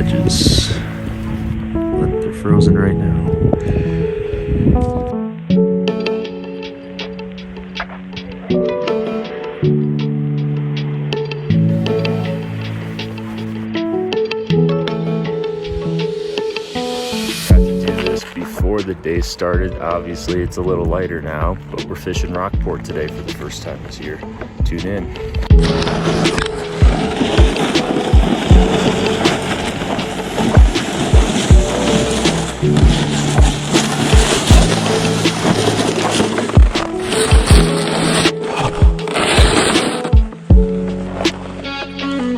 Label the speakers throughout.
Speaker 1: edges. But they're frozen right now. Before the day started. Obviously it's a little lighter now, but we're fishing Rockport today for the first time this year. Tune in.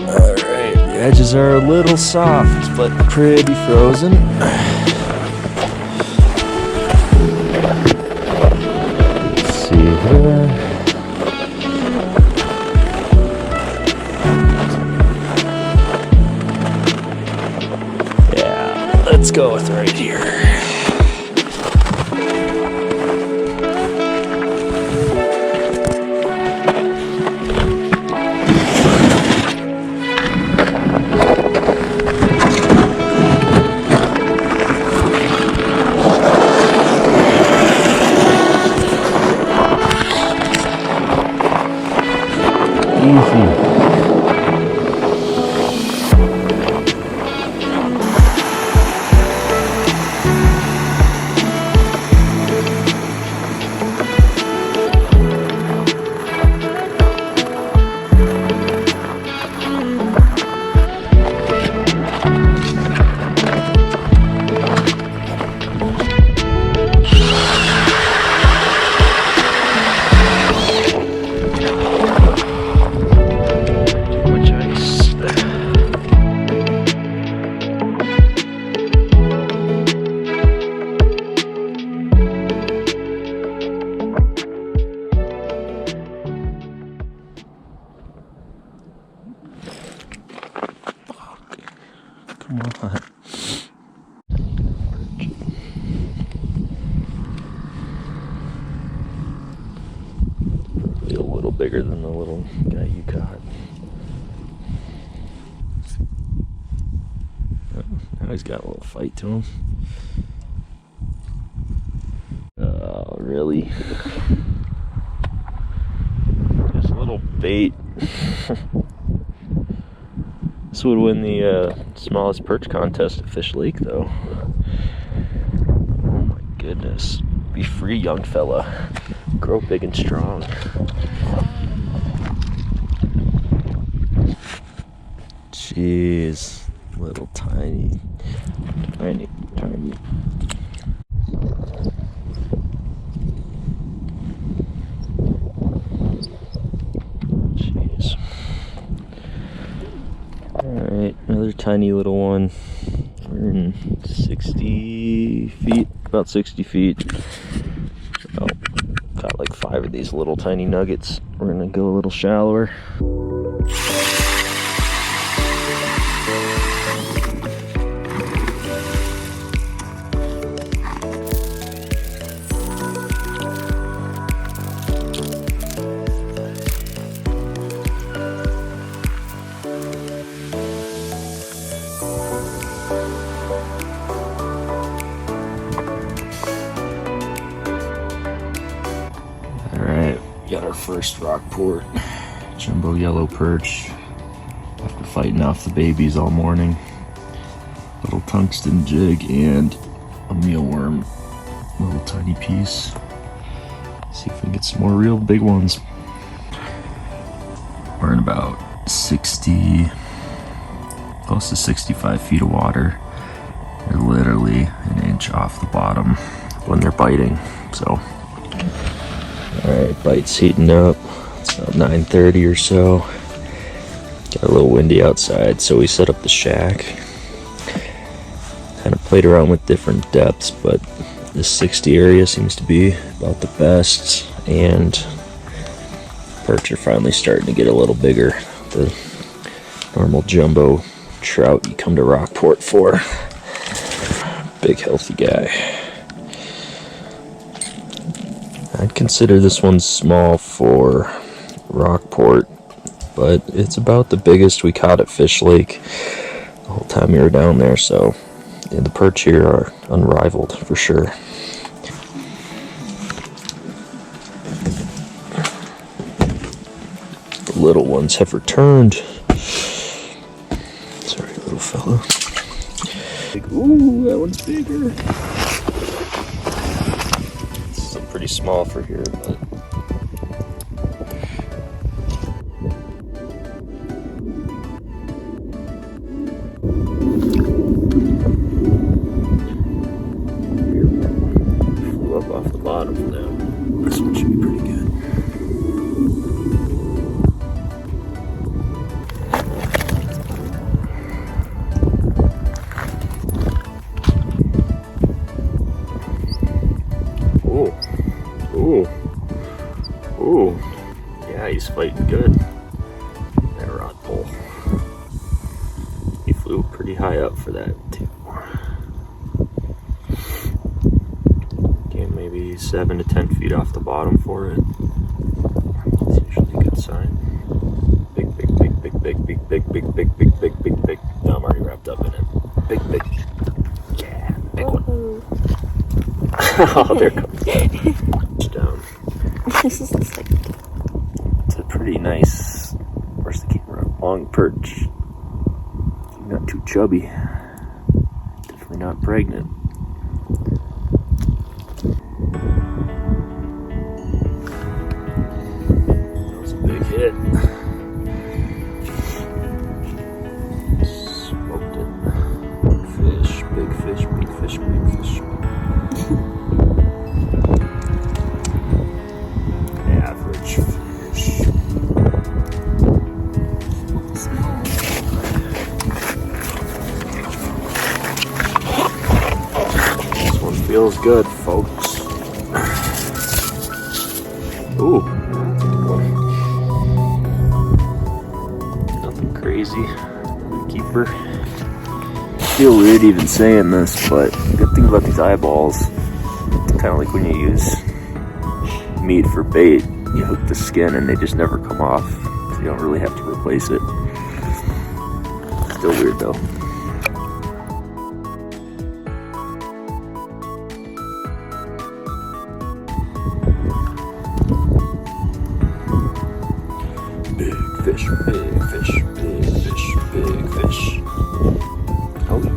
Speaker 1: Alright, the edges are a little soft, but pretty frozen. Yeah, let's go with right here. Easy. Come on. Be a little bigger than the little guy you caught. Oh, now he's got a little fight to him. Oh, really? Just a little bait. This would win the smallest perch contest at Fish Lake, though. Oh my goodness. Be free, young fella. Grow big and strong. Jeez. Little tiny. Tiny. Alright, another tiny little one. We're in 60 feet, about 60 feet. Oh, got like 5 of these little tiny nuggets. We're gonna go a little shallower. Got our first Rockport Jumbo Yellow Perch after fighting off the babies all morning. Little tungsten jig and a mealworm, little tiny piece. See if we can get some more real big ones. We're in about 60, close to 65 feet of water. They're literally an inch off the bottom when they're biting, so. Alright, bite's heating up. It's about 9:30 or so. Got a little windy outside, so we set up the shack. Kind of played around with different depths, but this 60 area seems to be about the best. And perch are finally starting to get a little bigger. The normal jumbo trout you come to Rockport for. Big healthy guy. I'd consider this one small for Rockport, but it's about the biggest we caught at Fish Lake. The whole time we were down there, so yeah, the perch here are unrivaled for sure. The little ones have returned. Sorry, little fella. Ooh, that one's bigger. It's still pretty small for here, but flew up off the bottom for them. This one should be pretty good. Ooh. Ooh. Yeah, he's fighting good. That rod pole. He flew pretty high up for that too. Came maybe 7 to 10 feet off the bottom for it. It's usually a good sign. Big. No, I'm already wrapped up in it. Big. Yeah, big one. Oh, there it comes. Down.
Speaker 2: This is like...
Speaker 1: It's a pretty nice, where's the camera? Long perch. Not too chubby. Definitely not pregnant. That was a big hit. Smoked it. Big fish. Average fish. This one feels good, folks. Ooh. Nothing crazy. Keeper. Feel weird even saying this, but the good thing about these eyeballs, it's kind of like when you use meat for bait, you hook the skin and they just never come off, so you don't really have to replace it. Still weird though. Big fish. Oh yeah.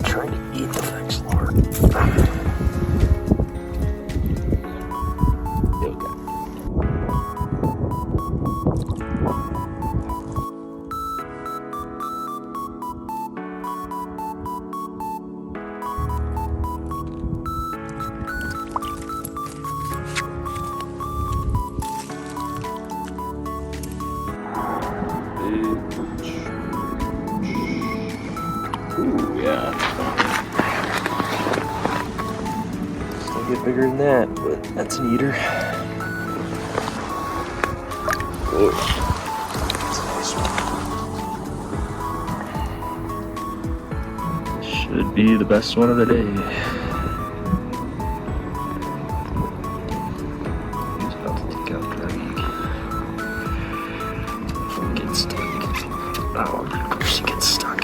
Speaker 1: Trying to eat the next lard. There we go. Ooh, yeah. Still get bigger than that, but that's an eater. Whoa. That's a nice one. Should be the best one of the day. He's about to take out drag. Get stuck. Oh, of course he gets stuck.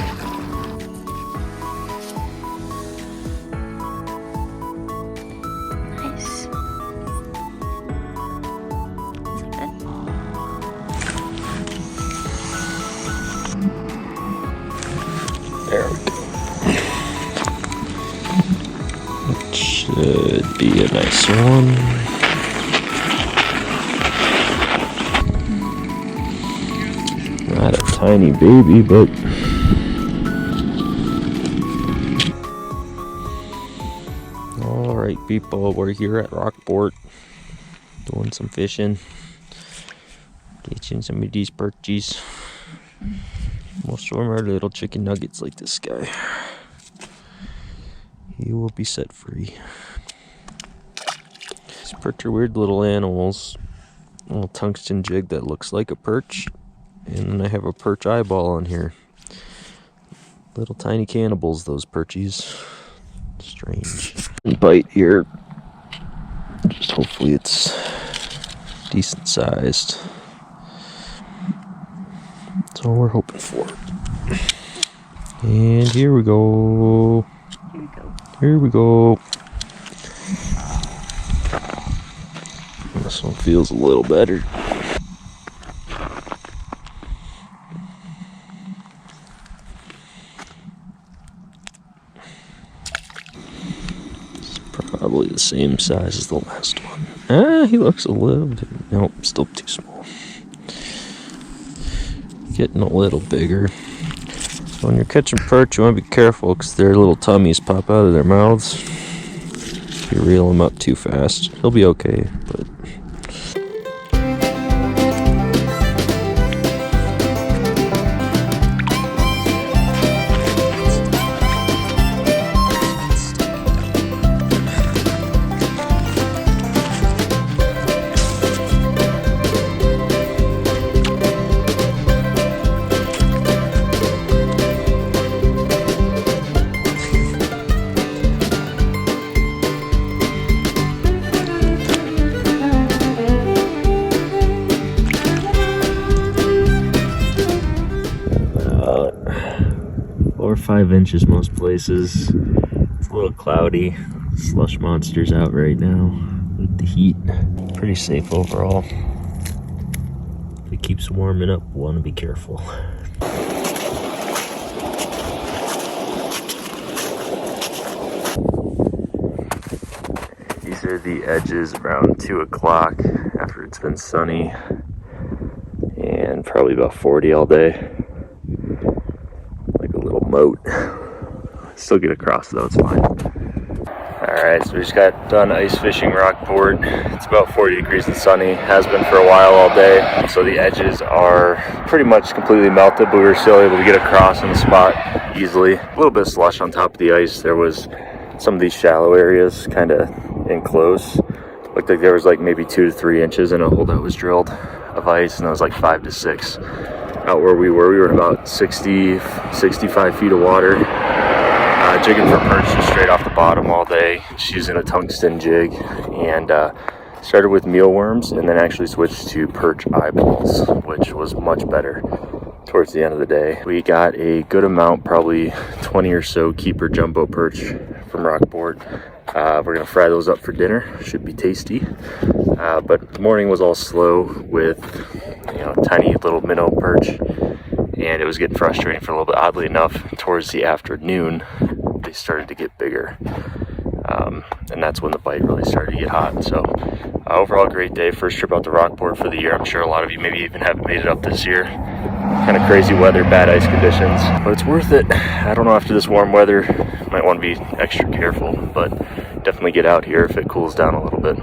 Speaker 2: Nice.
Speaker 1: There we go. That should be a nice one. Not a tiny baby, but alright people, we're here at Rockport doing some fishing, catching some of these perchies. Most of them are little chicken nuggets like this guy. He will be set free. These perch are weird little animals. A little tungsten jig that looks like a perch. And then I have a perch eyeball on here. Little tiny cannibals, those perchies. Strange bite here. Just hopefully it's decent sized. That's all we're hoping for. And here we go. Here we go. This one feels a little better. It's probably the same size as the last one. He looks a little bit, nope, still too small. Getting a little bigger. So when you're catching perch, you want to be careful because their little tummies pop out of their mouths. If you reel them up too fast, he'll be okay, but or 5 inches most places. It's a little cloudy. Slush monster's out right now with the heat. Pretty safe overall. If it keeps warming up, we'll want to be careful. These are the edges around 2 o'clock after it's been sunny and probably about 40 all day. Moat. Still get across though, it's fine. Alright, so we just got done ice fishing Rockport. It's about 40 degrees and sunny, has been for a while all day. So the edges are pretty much completely melted, but we were still able to get across in the spot easily. A little bit of slush on top of the ice. There was some of these shallow areas kind of in close. Looked like there was like maybe 2 to 3 inches in a hole that was drilled of ice, and it was like 5 to 6. Out where we were in about 65 feet of water, jigging for perch just straight off the bottom all day, just using a tungsten jig, and started with mealworms and then actually switched to perch eyeballs, which was much better towards the end of the day. We got a good amount, probably 20 or so keeper jumbo perch from Rockport. We're gonna fry those up for dinner. Should be tasty. But the morning was all slow with, tiny little minnow perch, and it was getting frustrating for a little bit. Oddly enough, towards the afternoon, they started to get bigger, and that's when the bite really started to get hot. So overall, great day. First trip out to Rockport for the year. I'm sure a lot of you maybe even haven't made it up this year. Kind of crazy weather, bad ice conditions, but it's worth it. I don't know, after this warm weather, might want to be extra careful, but definitely get out here if it cools down a little bit.